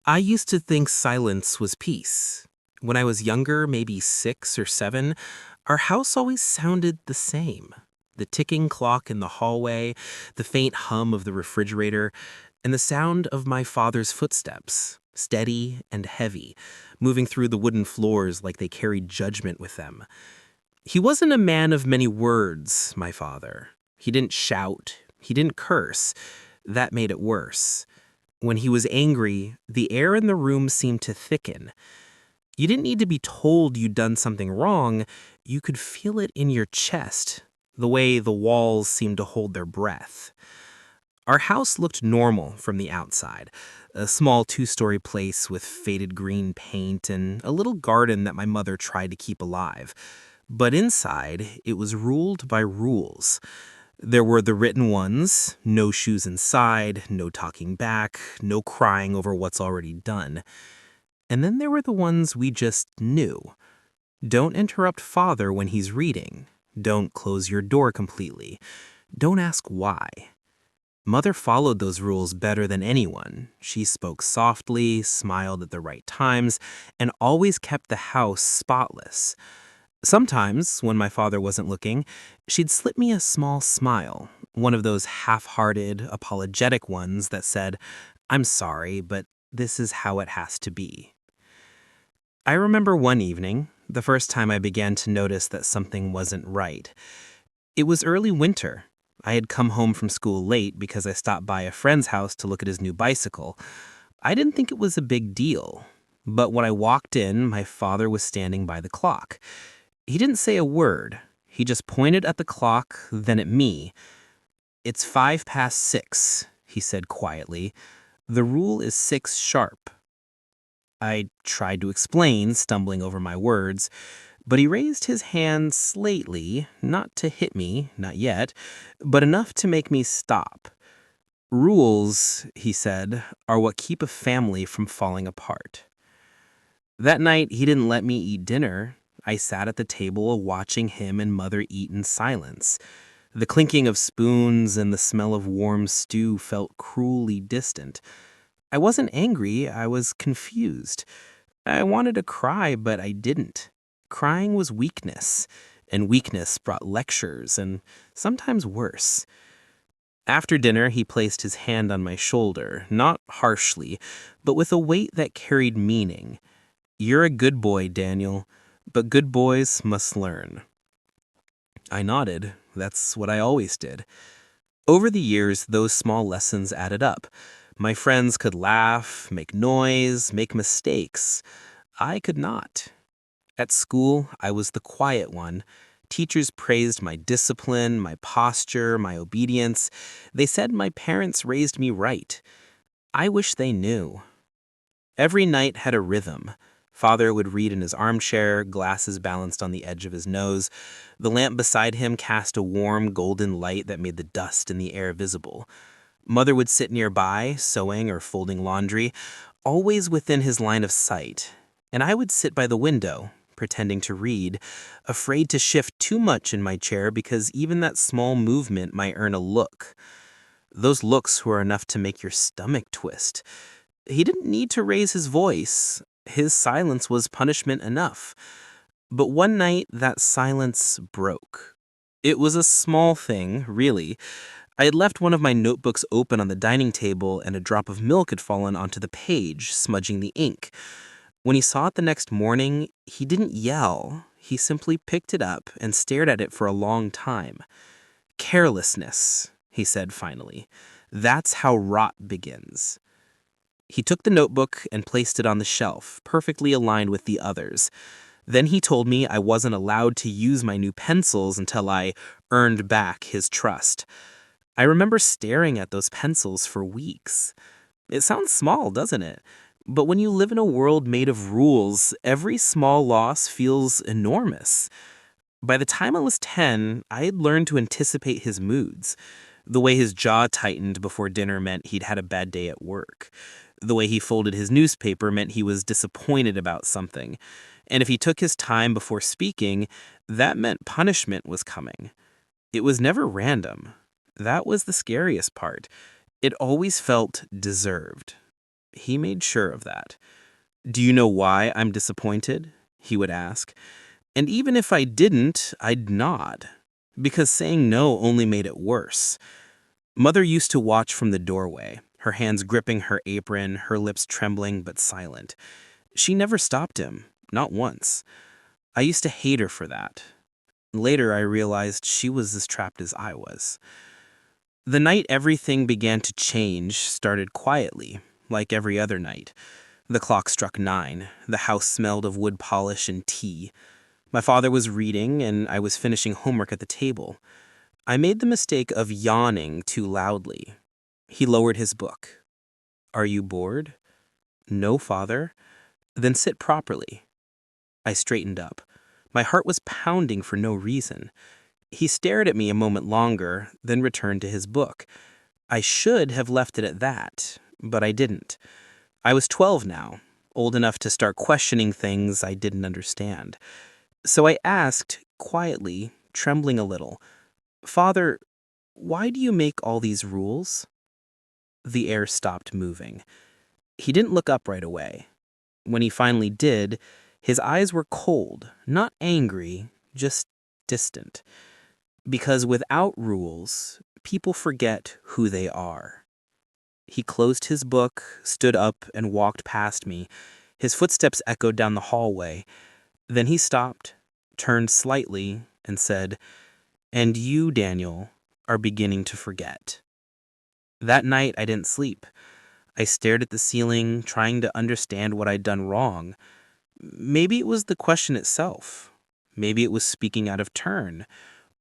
I used to think silence was peace. When I was younger, maybe 6 or 7, our house always sounded the same. The ticking clock in the hallway, the faint hum of the refrigerator, and the sound of my father's footsteps, steady and heavy, moving through the wooden floors like they carried judgment with them. He wasn't a man of many words, my father. He didn't shout, he didn't curse. That made it worse. When he was angry, the air in the room seemed to thicken. You didn't need to be told you'd done something wrong. You could feel it in your chest, the way the walls seemed to hold their breath. Our house looked normal from the outside, a small 2-story place with faded green paint and a little garden that my mother tried to keep alive. But inside, it was ruled by rules. There were the written ones: no shoes inside, no talking back, no crying over what's already done. And then there were the ones we just knew. Don't interrupt father when he's reading. Don't close your door completely. Don't ask why. Mother followed those rules better than anyone. She spoke softly, smiled at the right times, and always kept the house spotless. Sometimes, when my father wasn't looking, she'd slip me a small smile, one of those half-hearted, apologetic ones that said, "I'm sorry, but this is how it has to be." I remember one evening, the first time I began to notice that something wasn't right. It was early winter. I had come home from school late because I stopped by a friend's house to look at his new bicycle. I didn't think it was a big deal, but when I walked in, my father was standing by the clock. He didn't say a word. He just pointed at the clock, then at me. "It's 6:05, he said quietly. "The rule is 6 sharp." I tried to explain, stumbling over my words, but he raised his hand slightly, not to hit me, not yet, but enough to make me stop. "Rules," he said, "are what keep a family from falling apart." That night, he didn't let me eat dinner. I sat at the table watching him and Mother eat in silence. The clinking of spoons and the smell of warm stew felt cruelly distant. I wasn't angry, I was confused. I wanted to cry, but I didn't. Crying was weakness, and weakness brought lectures, and sometimes worse. After dinner, he placed his hand on my shoulder, not harshly, but with a weight that carried meaning. "You're a good boy, Daniel, but good boys must learn." I nodded. That's what I always did. Over the years, those small lessons added up. My friends could laugh, make noise, make mistakes. I could not. At school, I was the quiet one. Teachers praised my discipline, my posture, my obedience. They said my parents raised me right. I wish they knew. Every night had a rhythm. Father would read in his armchair, glasses balanced on the edge of his nose. The lamp beside him cast a warm, golden light that made the dust in the air visible. Mother would sit nearby, sewing or folding laundry, always within his line of sight. And I would sit by the window, pretending to read, afraid to shift too much in my chair because even that small movement might earn a look. Those looks were enough to make your stomach twist. He didn't need to raise his voice. His silence was punishment enough. But one night, that silence broke. It was a small thing, really. I had left one of my notebooks open on the dining table and a drop of milk had fallen onto the page, smudging the ink. When he saw it the next morning, he didn't yell. He simply picked it up and stared at it for a long time. "Carelessness," he said finally. "That's how rot begins." He took the notebook and placed it on the shelf, perfectly aligned with the others. Then he told me I wasn't allowed to use my new pencils until I earned back his trust. I remember staring at those pencils for weeks. It sounds small, doesn't it? But when you live in a world made of rules, every small loss feels enormous. By the time I was 10, I had learned to anticipate his moods. The way his jaw tightened before dinner meant he'd had a bad day at work. The way he folded his newspaper meant he was disappointed about something. And if he took his time before speaking, that meant punishment was coming. It was never random. That was the scariest part. It always felt deserved. He made sure of that. "Do you know why I'm disappointed?" he would ask. And even if I didn't, I'd nod, because saying no only made it worse. Mother used to watch from the doorway, her hands gripping her apron, her lips trembling but silent. She never stopped him, not once. I used to hate her for that. Later, I realized she was as trapped as I was. The night everything began to change started quietly, like every other night. The clock struck 9. The house smelled of wood polish and tea. My father was reading, and I was finishing homework at the table. I made the mistake of yawning too loudly. He lowered his book. "Are you bored?" "No, father." "Then sit properly." I straightened up. My heart was pounding for no reason. He stared at me a moment longer, then returned to his book. I should have left it at that, but I didn't. I was 12 now, old enough to start questioning things I didn't understand. So I asked, quietly, trembling a little, "Father, why do you make all these rules?" The air stopped moving. He didn't look up right away. When he finally did, his eyes were cold, not angry, just distant. Because without rules, people forget who they are. He closed his book, stood up, and walked past me. His footsteps echoed down the hallway. Then he stopped, turned slightly, and said, "And you, Daniel, are beginning to forget." That night, I didn't sleep. I stared at the ceiling, trying to understand what I'd done wrong. Maybe it was the question itself. Maybe it was speaking out of turn.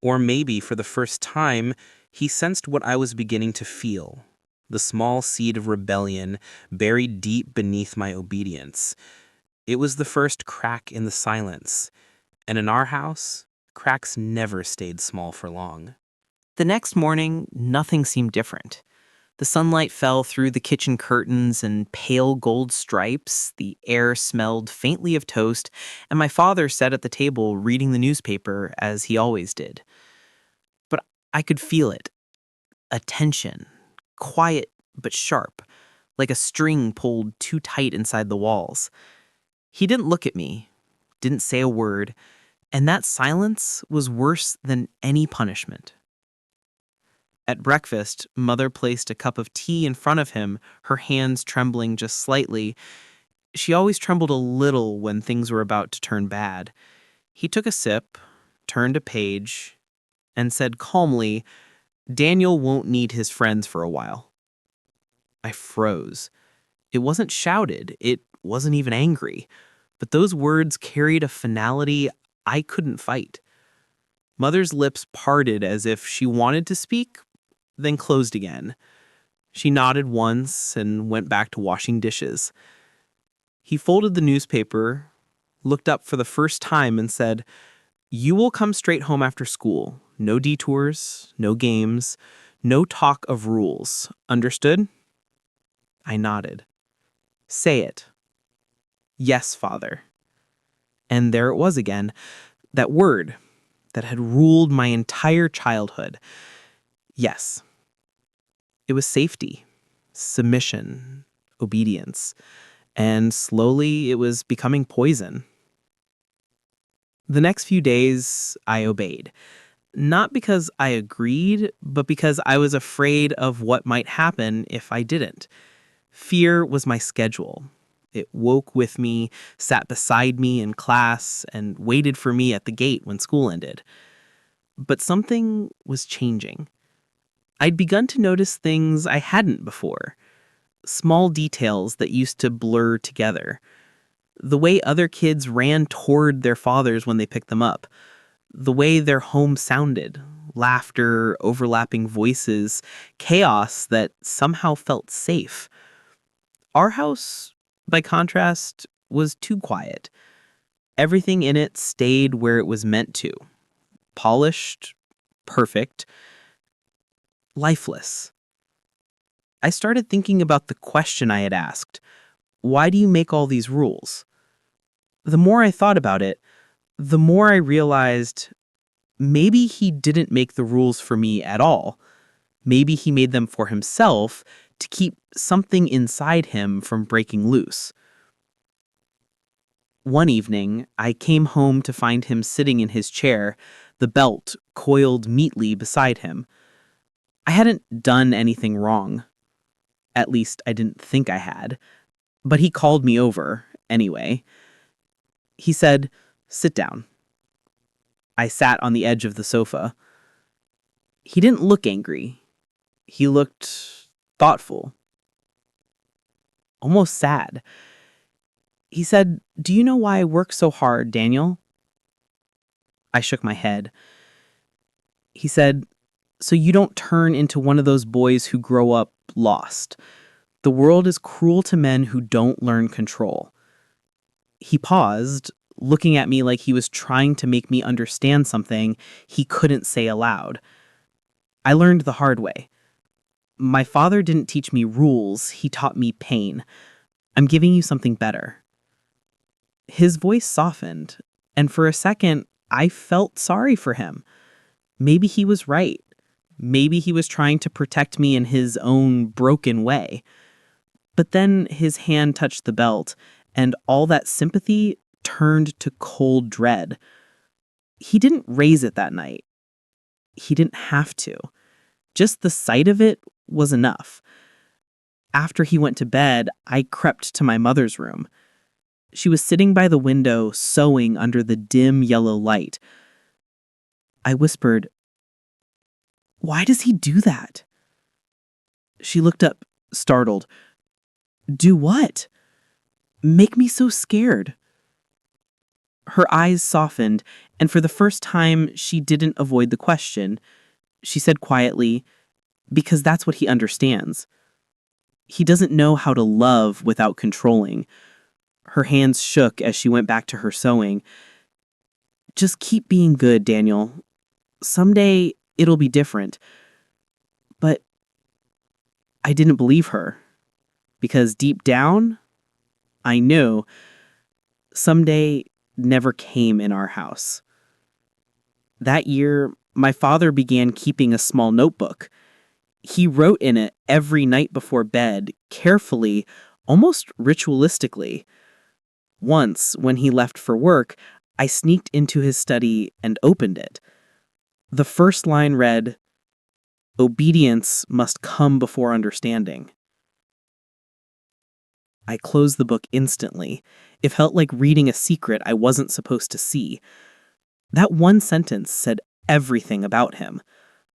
Or maybe, for the first time, he sensed what I was beginning to feel. The small seed of rebellion buried deep beneath my obedience. It was the first crack in the silence. And in our house, cracks never stayed small for long. The next morning, nothing seemed different. The sunlight fell through the kitchen curtains in pale gold stripes, the air smelled faintly of toast, and my father sat at the table reading the newspaper as he always did. But I could feel it, a tension, quiet but sharp, like a string pulled too tight inside the walls. He didn't look at me, didn't say a word, and that silence was worse than any punishment. At breakfast, Mother placed a cup of tea in front of him, her hands trembling just slightly. She always trembled a little when things were about to turn bad. He took a sip, turned a page, and said calmly, "Daniel won't need his friends for a while." I froze. It wasn't shouted, it wasn't even angry, but those words carried a finality I couldn't fight. Mother's lips parted as if she wanted to speak, then closed again. She nodded once and went back to washing dishes. He folded the newspaper, looked up for the first time, and said, "You will come straight home after school. No detours, no games, no talk of rules. Understood?" I nodded. "Say it." "Yes, Father." And there it was again, that word that had ruled my entire childhood. Yes. It was safety, submission, obedience, and slowly it was becoming poison. The next few days, I obeyed. Not because I agreed, but because I was afraid of what might happen if I didn't. Fear was my schedule. It woke with me, sat beside me in class, and waited for me at the gate when school ended. But something was changing. I'd begun to notice things I hadn't before. Small details that used to blur together. The way other kids ran toward their fathers when they picked them up. The way their home sounded. Laughter, overlapping voices, chaos that somehow felt safe. Our house, by contrast, was too quiet. Everything in it stayed where it was meant to. Polished, perfect, lifeless. I started thinking about the question I had asked. Why do you make all these rules? The more I thought about it, the more I realized maybe he didn't make the rules for me at all. Maybe he made them for himself to keep something inside him from breaking loose. One evening, I came home to find him sitting in his chair, the belt coiled neatly beside him. I hadn't done anything wrong. At least, I didn't think I had. But he called me over, anyway. He said, "Sit down." I sat on the edge of the sofa. He didn't look angry. He looked thoughtful, almost sad. He said, "Do you know why I work so hard, Daniel?" I shook my head. He said, "So you don't turn into one of those boys who grow up lost. The world is cruel to men who don't learn control." He paused, looking at me like he was trying to make me understand something he couldn't say aloud. I learned the hard way. My father didn't teach me rules, he taught me pain. I'm giving you something better. His voice softened, and for a second, I felt sorry for him. Maybe he was right. Maybe he was trying to protect me in his own broken way. But then his hand touched the belt, and all that sympathy turned to cold dread. He didn't raise it that night. He didn't have to. Just the sight of it was enough. After he went to bed, I crept to my mother's room. She was sitting by the window, sewing under the dim yellow light. I whispered, "Why does he do that?" She looked up, startled. "Do what? Make me so scared." Her eyes softened, and for the first time, she didn't avoid the question. She said quietly, "Because that's what he understands. He doesn't know how to love without controlling." Her hands shook as she went back to her sewing. "Just keep being good, Daniel. Someday it'll be different." But I didn't believe her, because deep down, I knew someday never came in our house. That year, my father began keeping a small notebook. He wrote in it every night before bed, carefully, almost ritualistically. Once, when he left for work, I sneaked into his study and opened it. The first line read, "Obedience must come before understanding." I closed the book instantly. It felt like reading a secret I wasn't supposed to see. That one sentence said everything about him,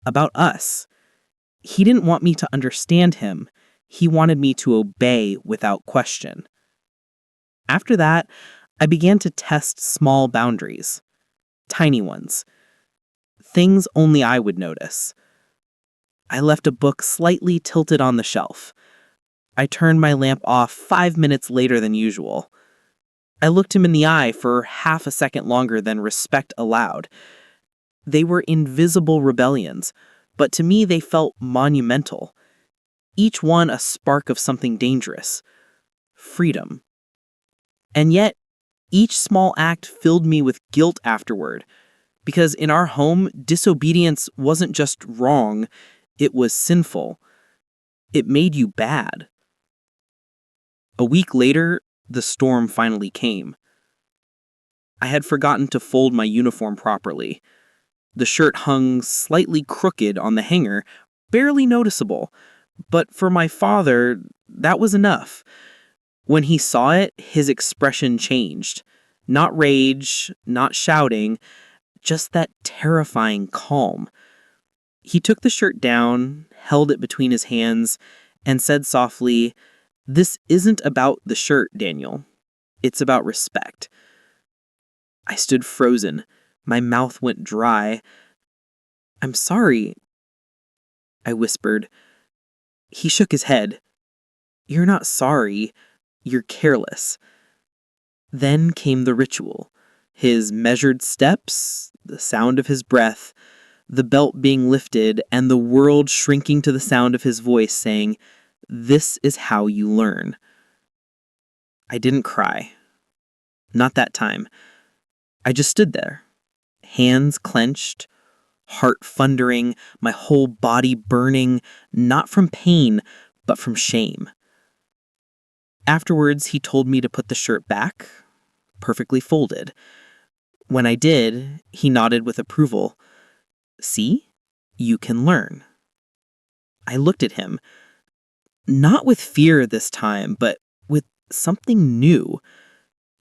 about us. He didn't want me to understand him. He wanted me to obey without question. After that, I began to test small boundaries, tiny ones, things only I would notice. I left a book slightly tilted on the shelf. I turned my lamp off 5 minutes later than usual. I looked him in the eye for half a second longer than respect allowed. They were invisible rebellions, but to me they felt monumental. Each one a spark of something dangerous. Freedom. And yet, each small act filled me with guilt afterward, because in our home, disobedience wasn't just wrong, it was sinful. It made you bad. A week later, the storm finally came. I had forgotten to fold my uniform properly. The shirt hung slightly crooked on the hanger, barely noticeable, but for my father, that was enough. When he saw it, his expression changed. Not rage, not shouting, just that terrifying calm. He took the shirt down, held it between his hands, and said softly, "This isn't about the shirt, Daniel. It's about respect." I stood frozen. My mouth went dry. "I'm sorry," I whispered. He shook his head. "You're not sorry. You're careless." Then came the ritual. His measured steps, the sound of his breath, the belt being lifted, and the world shrinking to the sound of his voice saying, "This is how you learn." I didn't cry. Not that time. I just stood there, hands clenched, heart thundering, my whole body burning, not from pain, but from shame. Afterwards, he told me to put the shirt back, perfectly folded. When I did, he nodded with approval. See? You can learn. I looked at him, not with fear this time, but with something new,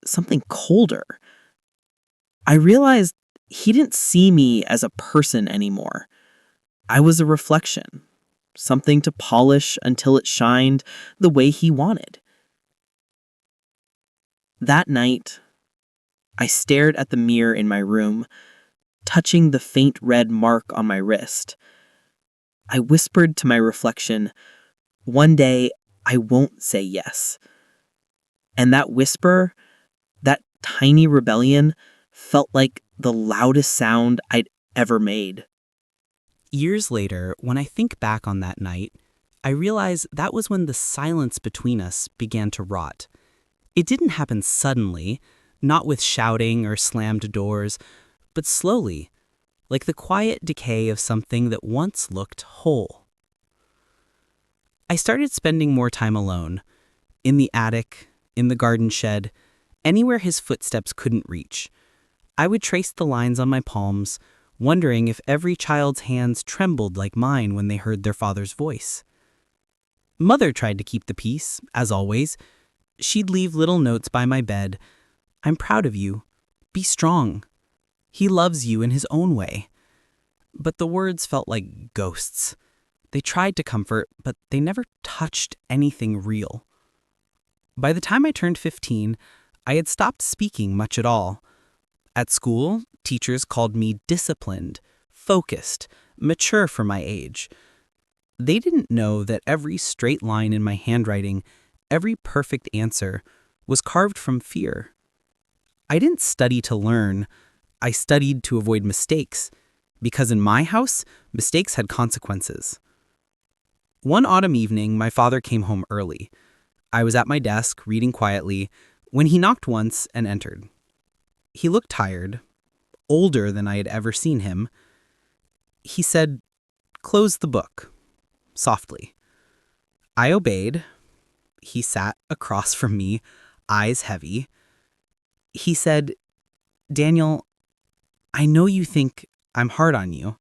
something colder. I realized he didn't see me as a person anymore. I was a reflection, something to polish until it shined the way he wanted. That night, I stared at the mirror in my room, touching the faint red mark on my wrist. I whispered to my reflection, one day I won't say yes. And that whisper, that tiny rebellion, felt like the loudest sound I'd ever made. Years later, when I think back on that night, I realize that was when the silence between us began to rot. It didn't happen suddenly, not with shouting or slammed doors, but slowly, like the quiet decay of something that once looked whole. I started spending more time alone, in the attic, in the garden shed, anywhere his footsteps couldn't reach. I would trace the lines on my palms, wondering if every child's hands trembled like mine when they heard their father's voice. Mother tried to keep the peace, as always. She'd leave little notes by my bed. I'm proud of you. Be strong. He loves you in his own way. But the words felt like ghosts. They tried to comfort, but they never touched anything real. By the time I turned 15, I had stopped speaking much at all. At school, teachers called me disciplined, focused, mature for my age. They didn't know that every straight line in my handwriting, every perfect answer, was carved from fear. I didn't study to learn. I studied to avoid mistakes, because in my house, mistakes had consequences. One autumn evening, my father came home early. I was at my desk, reading quietly, when he knocked once and entered. He looked tired, older than I had ever seen him. He said, "Close the book," softly. I obeyed. He sat across from me, eyes heavy. He said, "Daniel, I know you think I'm hard on you,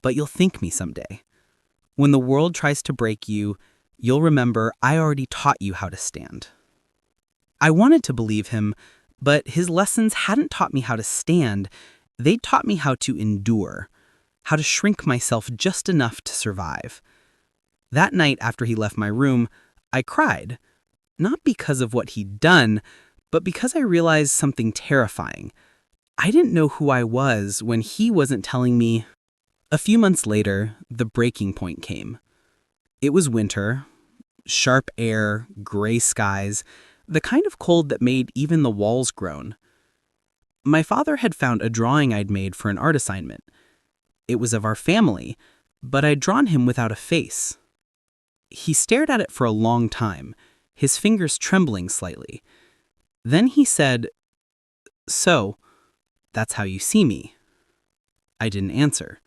but you'll thank me someday. When the world tries to break you, you'll remember I already taught you how to stand." I wanted to believe him, but his lessons hadn't taught me how to stand. They'd taught me how to endure, how to shrink myself just enough to survive. That night after he left my room, I cried, not because of what he'd done, but because I realized something terrifying. I didn't know who I was when he wasn't telling me. A few months later, the breaking point came. It was winter, sharp air, gray skies, the kind of cold that made even the walls groan. My father had found a drawing I'd made for an art assignment. It was of our family, but I'd drawn him without a face. He stared at it for a long time, his fingers trembling slightly. Then he said, "So, that's how you see me." I didn't answer.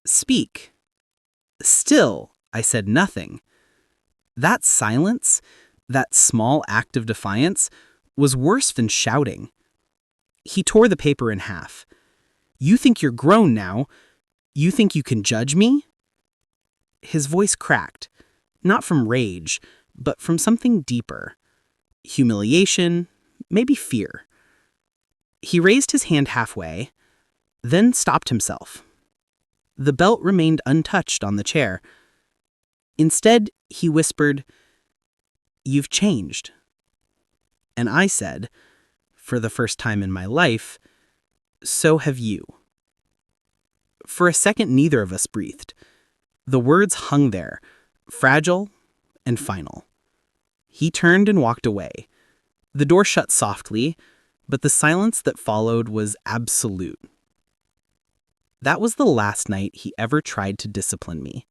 "Speak." Still, I said nothing. That silence, that small act of defiance, was worse than shouting. He tore the paper in half. "You think you're grown now? You think you can judge me?" His voice cracked, not from rage, but from something deeper. Humiliation, maybe fear. He raised his hand halfway, then stopped himself. The belt remained untouched on the chair. Instead, he whispered, "You've changed." And I said, for the first time in my life, "So have you." For a second, neither of us breathed. The words hung there, fragile and final. He turned and walked away. The door shut softly, but the silence that followed was absolute. That was the last night he ever tried to discipline me.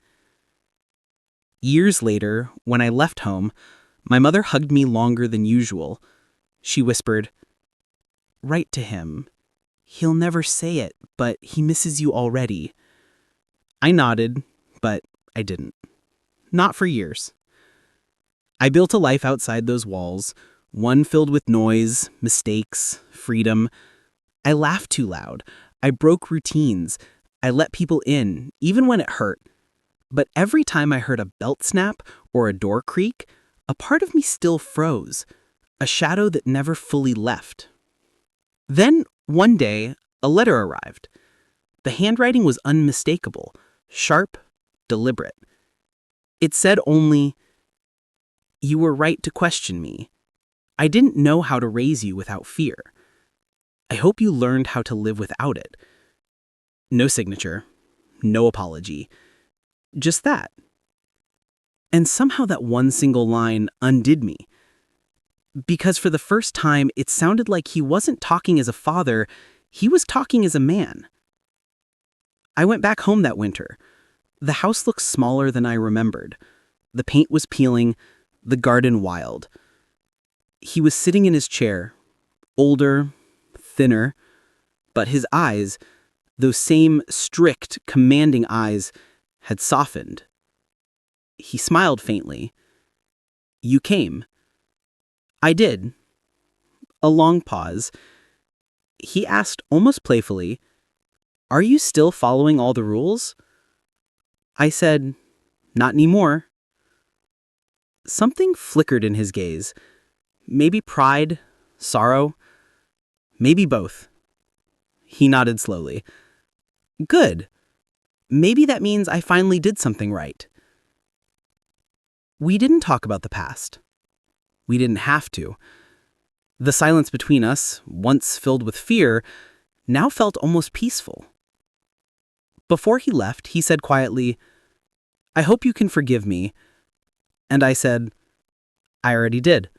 Years later, when I left home, my mother hugged me longer than usual. She whispered, "Write to him. He'll never say it, but he misses you already." I nodded, but I didn't. not for years. I built a life outside those walls, one filled with noise, mistakes, freedom. I laughed too loud. I broke routines. I let people in, even when it hurt. But every time I heard a belt snap or a door creak, a part of me still froze, a shadow that never fully left. Then, one day, a letter arrived. The handwriting was unmistakable, sharp, deliberate. It said only, "You were right to question me. I didn't know how to raise you without fear. I hope you learned how to live without it." No signature, no apology, just that. And somehow that one single line undid me. Because for the first time, it sounded like he wasn't talking as a father, he was talking as a man. I went back home that winter. The house looked smaller than I remembered. The paint was peeling, the garden wild. He was sitting in his chair, older, thinner, but his eyes, those same strict, commanding eyes, had softened. He smiled faintly. "You came." I did. A long pause. He asked almost playfully, "Are you still following all the rules?" I said, "Not anymore." Something flickered in his gaze. Maybe pride, sorrow, maybe both. He nodded slowly. "Good. Maybe that means I finally did something right." We didn't talk about the past. We didn't have to. The silence between us, once filled with fear, now felt almost peaceful. Before he left, he said quietly, "I hope you can forgive me." And I said, "I already did."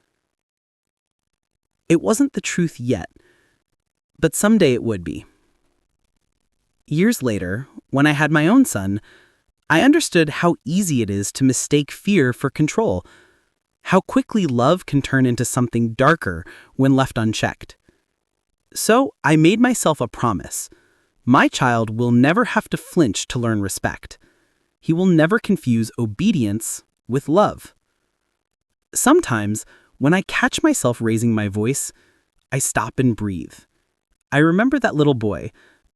It wasn't the truth yet, but someday it would be. Years later, when I had my own son, I understood how easy it is to mistake fear for control, how quickly love can turn into something darker when left unchecked. So I made myself a promise. My child will never have to flinch to learn respect. He will never confuse obedience with love. Sometimes, when I catch myself raising my voice, I stop and breathe. I remember that little boy,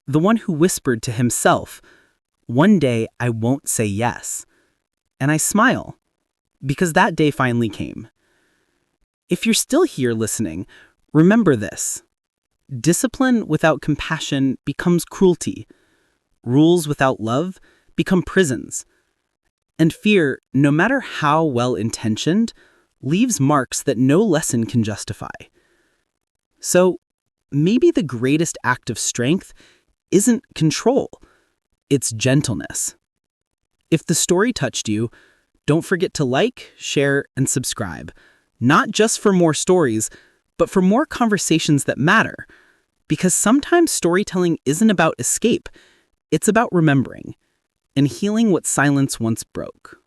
the one who whispered to himself, "One day I won't say yes." And I smile, because that day finally came. If you're still here listening, remember this. Discipline without compassion becomes cruelty. Rules without love become prisons. And fear, no matter how well-intentioned, leaves marks that no lesson can justify. So, maybe the greatest act of strength isn't control, it's gentleness. If the story touched you, don't forget to like, share, and subscribe. Not just for more stories, but for more conversations that matter. Because sometimes storytelling isn't about escape, it's about remembering and healing what silence once broke.